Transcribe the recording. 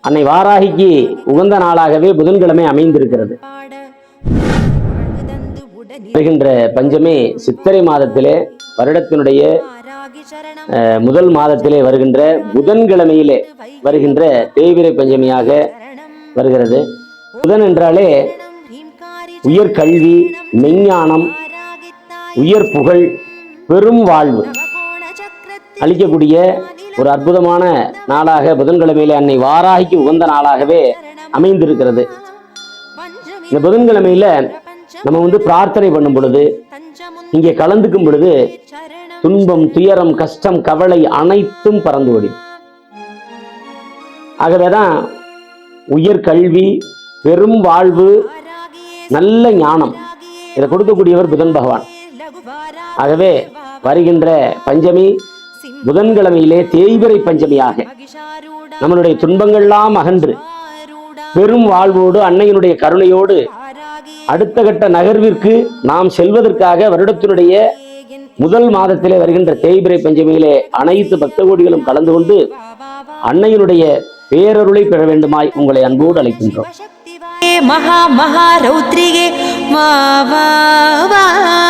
அன்னை வாராகிக்கு உகந்த நாளாகவே புதன்கிழமை அமைந்திருக்கிறது. வருகின்ற பஞ்சமி சித்திரை மாதத்திலே வருடத்தினுடைய முதல் மாதத்திலே வருகின்ற புதன்கிழமையிலே வருகின்ற தேய்பிறை பஞ்சமியாக வருகிறது. புதன் என்றாலே உயர் கல்வி, மெஞ்ஞானம், உயர் புகழ், பெரும் வாழ்வு அளிக்கக்கூடிய ஒரு அற்புதமான நாளாக புதன்கிழமையிலே அன்னை வாராகிக்கு உகந்த நாளாகவே அமைந்திருக்கிறது. இந்த புதன்கிழமையில நம்ம பிரார்த்தனை பண்ணும் பொழுது, இங்கே கலந்துக்கும் பொழுது துன்பம், துயரம், கஷ்டம், கவலை அனைத்தும் பறந்து ஓடி. ஆகவேதான் உயர் கல்வி, பெரும் வாழ்வு, நல்ல ஞானம் இதை கொடுக்கக்கூடியவர் புதன் பகவான். ஆகவே வருகின்ற பஞ்சமி புதன்கிழமையிலே தேய்பிறை பஞ்சமியாக நம்மளுடைய துன்பங்கள்லாம் அகன்று பெரும் வாழ்வோடு அன்னையினுடைய கருணையோடு அடுத்த கட்ட நகர்விற்கு நாம் செல்வதற்காக வருடத்தினுடைய முதல் மாதத்திலே வருகின்ற தேய்பிறை பஞ்சமியிலே அனைத்து பக்த கோடிகளும் கலந்து கொண்டு அன்னையினுடைய பேரருளை பெற வேண்டுமாய் உங்களை அன்போடு அழைக்கின்றோம். மகா மகா ரௌத்ரிகே வா வா வா.